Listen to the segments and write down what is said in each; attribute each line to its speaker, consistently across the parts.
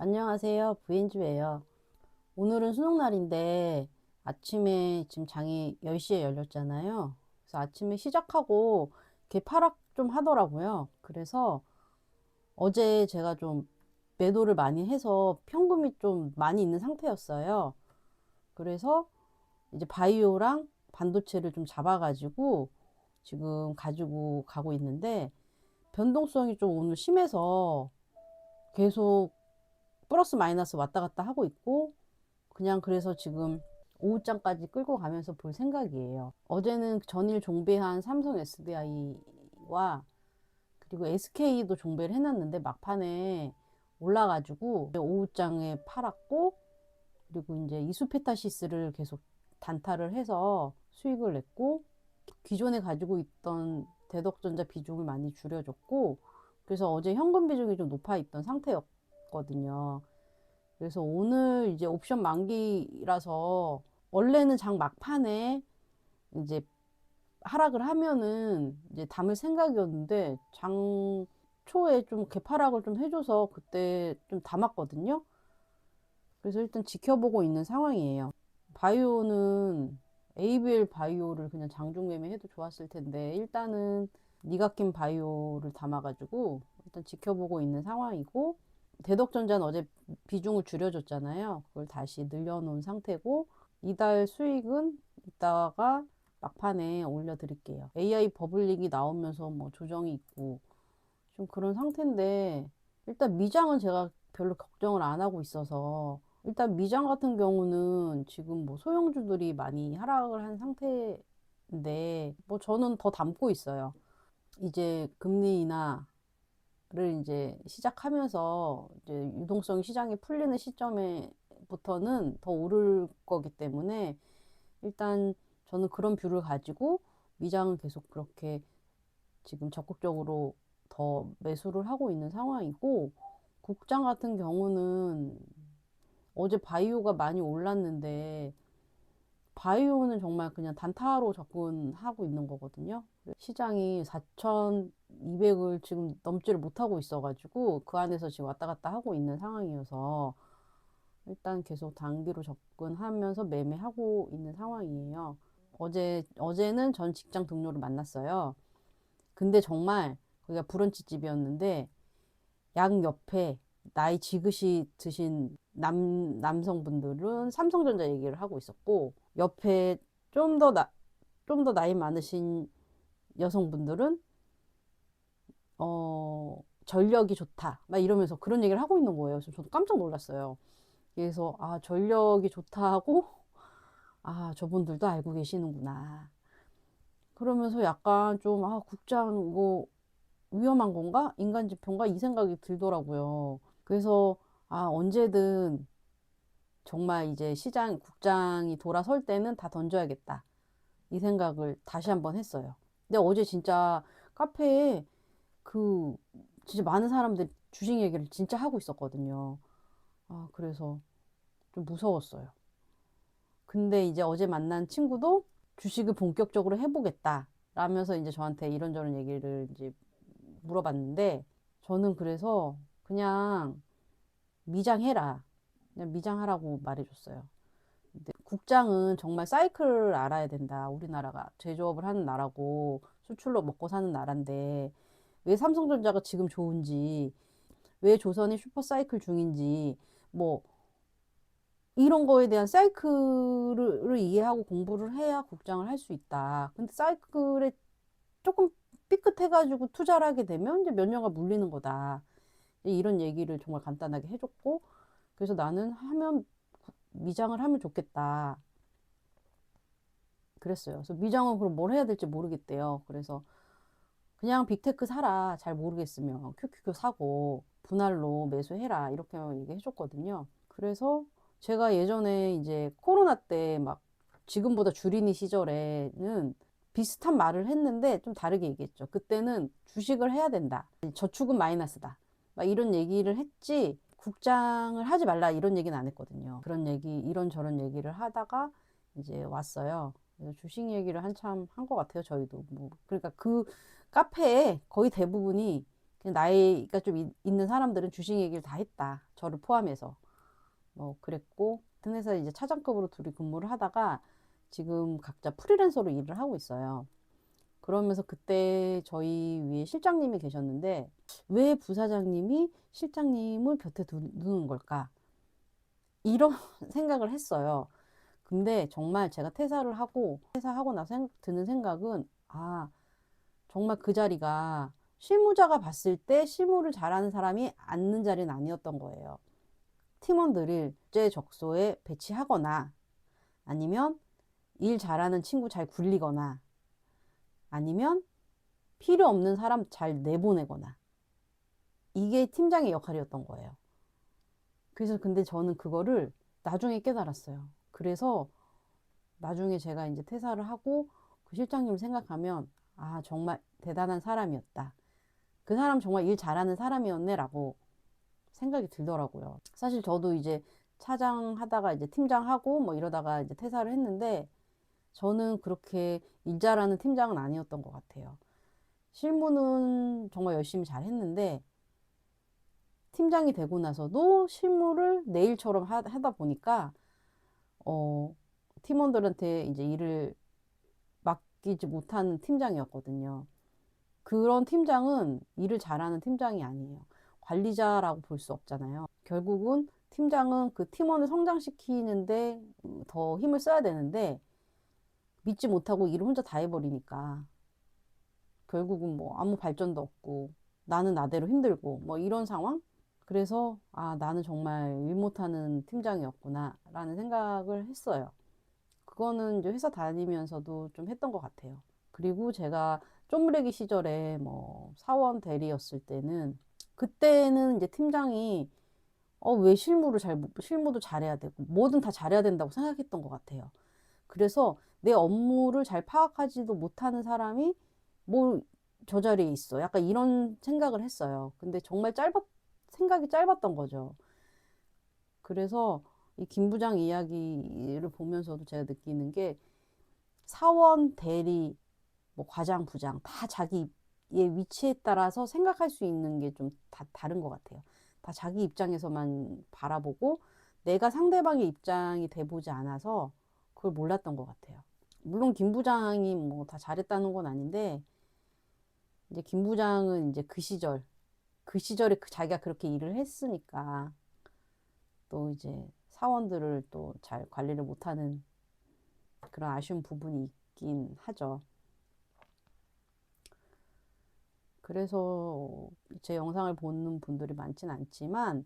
Speaker 1: 안녕하세요. 부인주예요. 오늘은 수능날인데 아침에 지금 장이 10시에 열렸잖아요. 그래서 아침에 시작하고 개파락 좀 하더라고요. 그래서 어제 제가 좀 매도를 많이 해서 현금이 좀 많이 있는 상태였어요. 그래서 이제 바이오랑 반도체를 좀 잡아가지고 지금 가지고 가고 있는데 변동성이 좀 오늘 심해서 계속 플러스 마이너스 왔다 갔다 하고 있고 그냥 그래서 지금 오후장까지 끌고 가면서 볼 생각이에요. 어제는 전일 종배한 삼성 SDI와 그리고 SK도 종배를 해놨는데 막판에 올라가지고 오후장에 팔았고 그리고 이제 이수페타시스를 계속 단타를 해서 수익을 냈고 기존에 가지고 있던 대덕전자 비중을 많이 줄여줬고 그래서 어제 현금 비중이 좀 높아 있던 상태였거든요. 그래서 오늘 이제 옵션 만기라서 원래는 장 막판에 이제 하락을 하면은 이제 담을 생각이었는데 장 초에 좀 개파락을 좀 해줘서 그때 좀 담았거든요. 그래서 일단 지켜보고 있는 상황이에요. 바이오는 ABL 바이오를 그냥 장중 매매해도 좋았을 텐데 일단은 니가킴 바이오를 담아가지고 일단 지켜보고 있는 상황이고 대덕전자는 어제 비중을 줄여줬잖아요. 그걸 다시 늘려놓은 상태고 이달 수익은 이따가 막판에 올려드릴게요. AI 버블릭이 나오면서 뭐 조정이 있고 좀 그런 상태인데 일단 미장은 제가 별로 걱정을 안 하고 있어서 일단 미장 같은 경우는 지금 뭐 소형주들이 많이 하락을 한 상태인데 뭐 저는 더 담고 있어요. 이제 금리 인하를 이제 시작하면서 이제 유동성 시장이 풀리는 시점에부터는 더 오를 거기 때문에 일단 저는 그런 뷰를 가지고 미장은 계속 그렇게 지금 적극적으로 더 매수를 하고 있는 상황이고 국장 같은 경우는 어제 바이오가 많이 올랐는데 바이오는 정말 그냥 단타로 접근하고 있는 거거든요. 시장이 4,200을 지금 넘지를 못하고 있어가지고 그 안에서 지금 왔다 갔다 하고 있는 상황이어서 일단 계속 단기로 접근하면서 매매하고 있는 상황이에요. 어제는 전 직장 동료를 만났어요. 근데 정말 거기가 브런치 집이었는데 양 옆에 나이 지긋이 드신 남성분들은 삼성전자 얘기를 하고 있었고 옆에 좀 더 좀 더 나이 많으신 여성분들은 전력이 좋다 막 이러면서 그런 얘기를 하고 있는 거예요. 그래서 저도 깜짝 놀랐어요. 그래서 아 전력이 좋다 하고 아 저분들도 알고 계시는구나. 그러면서 약간 좀 아 국장 뭐 위험한 건가? 인간 지표인가? 이 생각이 들더라고요. 그래서 아 언제든 정말 이제 시장 국장이 돌아설 때는 다 던져야겠다. 이 생각을 다시 한번 했어요. 근데 어제 진짜 카페에 그 진짜 많은 사람들이 주식 얘기를 진짜 하고 있었거든요. 아 그래서 좀 무서웠어요. 근데 이제 어제 만난 친구도 주식을 본격적으로 해보겠다. 라면서 이제 저한테 이런저런 얘기를 이제 물어봤는데 저는 그래서 그냥 미장해라. 그냥 미장하라고 말해줬어요. 근데 국장은 정말 사이클을 알아야 된다. 우리나라가 제조업을 하는 나라고 수출로 먹고 사는 나라인데 왜 삼성전자가 지금 좋은지, 왜 조선이 슈퍼사이클 중인지, 뭐 이런 거에 대한 사이클을 이해하고 공부를 해야 국장을 할 수 있다. 근데 사이클에 조금 삐끗해가지고 투자를 하게 되면 이제 몇 년간 물리는 거다. 이런 얘기를 정말 간단하게 해줬고, 그래서 나는 미장을 하면 좋겠다. 그랬어요. 그래서 미장은 그럼 뭘 해야 될지 모르겠대요. 그래서 그냥 빅테크 사라. 잘 모르겠으면 큐큐큐 사고 분할로 매수해라. 이렇게 얘기해줬거든요. 그래서 제가 예전에 이제 코로나 때 막 지금보다 줄이니 시절에는 비슷한 말을 했는데 좀 다르게 얘기했죠. 그때는 주식을 해야 된다. 저축은 마이너스다. 막 이런 얘기를 했지 국장을 하지 말라 이런 얘기는 안 했거든요. 그런 얘기 이런저런 얘기를 하다가 이제 왔어요. 그래서 주식 얘기를 한참 한 것 같아요. 저희도 뭐 그러니까 그 카페에 거의 대부분이 그냥 나이가 좀 있는 사람들은 주식 얘기를 다 했다. 저를 포함해서. 뭐 그랬고, 같은 회사에 이제 차장급으로 둘이 근무를 하다가 지금 각자 프리랜서로 일을 하고 있어요. 그러면서 그때 저희 위에 실장님이 계셨는데 왜 부사장님이 실장님을 곁에 두는 걸까? 이런 생각을 했어요. 근데 정말 제가 퇴사하고 나서 드는 생각은, 아, 정말 그 자리가 실무자가 봤을 때 실무를 잘하는 사람이 앉는 자리는 아니었던 거예요. 팀원들을 적재적소에 배치하거나 아니면 일 잘하는 친구 잘 굴리거나 아니면 필요 없는 사람 잘 내보내거나 이게 팀장의 역할이었던 거예요. 그래서 근데 저는 그거를 나중에 깨달았어요. 그래서 나중에 제가 이제 퇴사를 하고 그 실장님을 생각하면 아, 정말 대단한 사람이었다. 그 사람 정말 일 잘하는 사람이었네라고 생각이 들더라고요. 사실 저도 이제 차장 하다가 이제 팀장 하고 뭐 이러다가 이제 퇴사를 했는데 저는 그렇게 일 잘하는 팀장은 아니었던 것 같아요. 실무는 정말 열심히 잘 했는데 팀장이 되고 나서도 실무를 내 일처럼 하다 보니까 어, 팀원들한테 이제 일을 맡기지 못하는 팀장이었거든요. 그런 팀장은 일을 잘하는 팀장이 아니에요. 관리자라고 볼 수 없잖아요. 결국은 팀장은 그 팀원을 성장시키는데 더 힘을 써야 되는데 믿지 못하고 일을 혼자 다 해버리니까 결국은 뭐 아무 발전도 없고 나는 나대로 힘들고 뭐 이런 상황? 그래서 아, 나는 정말 일 못하는 팀장이었구나 라는 생각을 했어요. 그거는 이제 회사 다니면서도 좀 했던 것 같아요. 그리고 제가 쪼무레기 시절에 뭐 사원 대리였을 때는 그때는 이제 팀장이 왜 실무도 잘해야 되고 뭐든 다 잘해야 된다고 생각했던 것 같아요. 그래서 내 업무를 잘 파악하지도 못하는 사람이 뭐 저 자리에 있어. 약간 이런 생각을 했어요. 근데 정말 생각이 짧았던 거죠. 그래서 이 김 부장 이야기를 보면서도 제가 느끼는 게 사원, 대리, 뭐 과장, 부장 다 자기의 위치에 따라서 생각할 수 있는 게 좀 다 다른 것 같아요. 다 자기 입장에서만 바라보고 내가 상대방의 입장이 돼보지 않아서 그걸 몰랐던 것 같아요. 물론 김 부장이 뭐 다 잘했다는 건 아닌데 이제 김 부장은 이제 그 시절에 자기가 그렇게 일을 했으니까 또 이제 사원들을 또 잘 관리를 못하는 그런 아쉬운 부분이 있긴 하죠. 그래서 제 영상을 보는 분들이 많진 않지만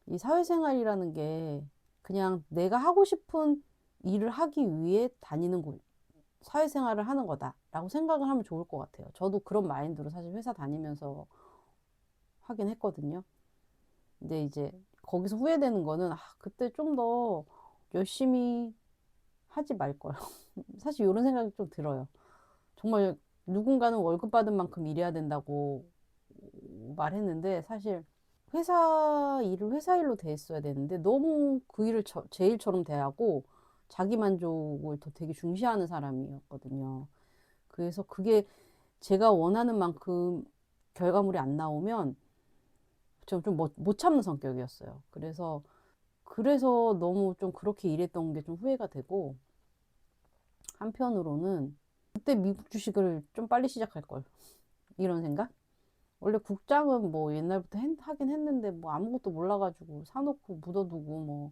Speaker 1: 이 사회생활이라는 게 그냥 내가 하고 싶은 일을 하기 위해 다니는 곳, 사회생활을 하는 거다라고 생각을 하면 좋을 것 같아요. 저도 그런 마인드로 사실 회사 다니면서 하긴 했거든요. 근데 이제 거기서 후회되는 거는 그때 좀 더 열심히 하지 말걸. 사실 이런 생각이 좀 들어요. 정말 누군가는 월급 받은 만큼 일해야 된다고 말했는데 사실 회사 일을 회사 일로 대했어야 되는데 너무 그 일을 제 일처럼 대하고 자기 만족을 더 되게 중시하는 사람이었거든요. 그래서 그게 제가 원하는 만큼 결과물이 안 나오면 좀 못 참는 성격이었어요. 그래서 너무 좀 그렇게 일했던 게 좀 후회가 되고 한편으로는 그때 미국 주식을 좀 빨리 시작할 걸. 이런 생각? 원래 국장은 뭐 옛날부터 하긴 했는데 뭐 아무것도 몰라가지고 사놓고 묻어두고 뭐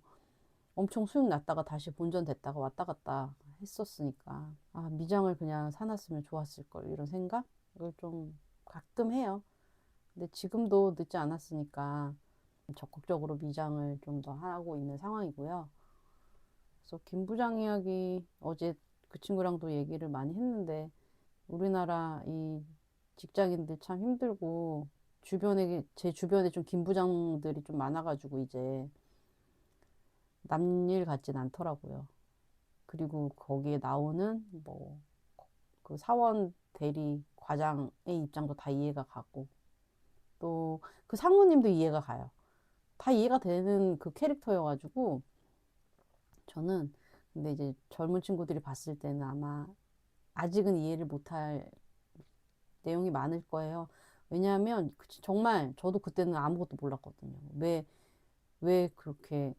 Speaker 1: 엄청 수익 났다가 다시 본전됐다가 왔다 갔다 했었으니까 미장을 그냥 사놨으면 좋았을 걸 이런 생각을 좀 가끔 해요. 근데 지금도 늦지 않았으니까 적극적으로 미장을 좀 더 하고 있는 상황이고요. 그래서 김 부장 이야기 어제 그 친구랑도 얘기를 많이 했는데 우리나라 이 직장인들 참 힘들고 제 주변에 좀 김 부장들이 좀 많아가지고 이제 남일 같진 않더라고요. 그리고 거기에 나오는 뭐 그 사원 대리 과장의 입장도 다 이해가 가고 또 그 상무님도 이해가 가요. 다 이해가 되는 그 캐릭터여가지고 저는 근데 이제 젊은 친구들이 봤을 때는 아마 아직은 이해를 못할 내용이 많을 거예요. 왜냐하면 정말 저도 그때는 아무것도 몰랐거든요. 왜 그렇게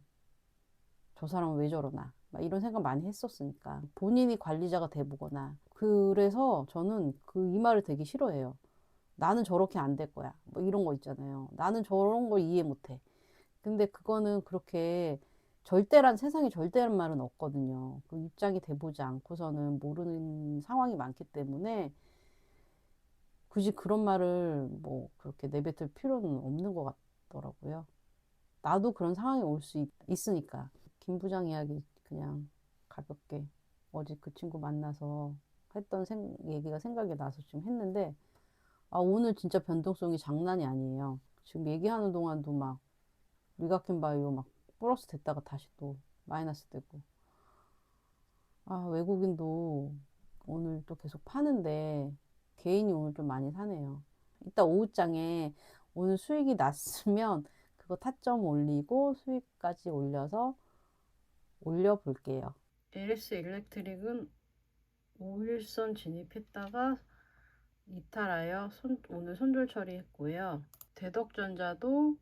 Speaker 1: 저 사람은 왜 저러나 막 이런 생각 많이 했었으니까 본인이 관리자가 돼보거나 그래서 저는 그 이 말을 되게 싫어해요. 나는 저렇게 안 될 거야. 뭐 이런 거 있잖아요. 나는 저런 걸 이해 못해. 근데 그거는 그렇게 절대란 세상에 절대란 말은 없거든요. 그 입장이 돼보지 않고서는 모르는 상황이 많기 때문에 굳이 그런 말을 뭐 그렇게 내뱉을 필요는 없는 것 같더라고요. 나도 그런 상황이 올 수 있으니까. 김 부장 이야기 그냥 가볍게 어제 그 친구 만나서 했던 얘기가 생각이 나서 지금 했는데, 아, 오늘 진짜 변동성이 장난이 아니에요. 지금 얘기하는 동안도 막 리가켄 바이오 막 플러스 됐다가 다시 또 마이너스 되고. 아, 외국인도 오늘 또 계속 파는데 개인이 오늘 좀 많이 사네요. 이따 오후장에 오늘 수익이 났으면 그거 타점 올리고 수익까지 올려서 올려볼게요. LS 일렉트릭은 5일선 진입했다가 이탈하여 오늘 손절 처리했고요. 대덕전자도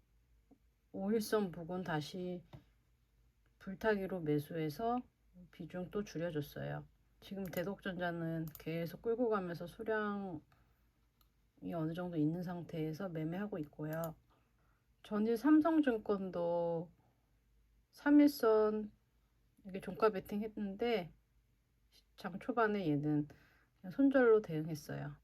Speaker 1: 5일선 부근 다시 불타기로 매수해서 비중 또 줄여줬어요. 지금 대덕전자는 계속 끌고 가면서 수량이 어느 정도 있는 상태에서 매매하고 있고요. 전일 삼성증권도 3일선 이게 종가 베팅 했는데 장 초반에 얘는 그냥 손절로 대응했어요.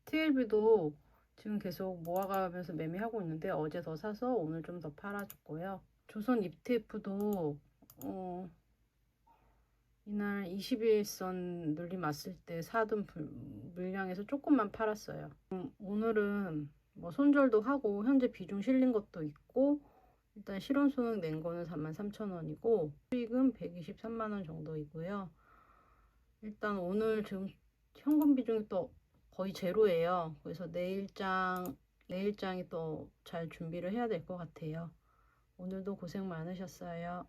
Speaker 1: TLB도 지금 계속 모아가면서 매매하고 있는데 어제 더 사서 오늘 좀 더 팔아줬고요. 조선 ETF도 이날 21선 눌림 왔을 때 사둔 물량에서 조금만 팔았어요. 오늘은 뭐 손절도 하고 현재 비중 실린 것도 있고 일단 실온수능 낸 거는 43,000원이고 수익은 123만원 정도이고요. 일단 오늘 지금 현금 비중이 또 거의 제로예요. 그래서 내일장이 또 잘 준비를 해야 될 것 같아요. 오늘도 고생 많으셨어요.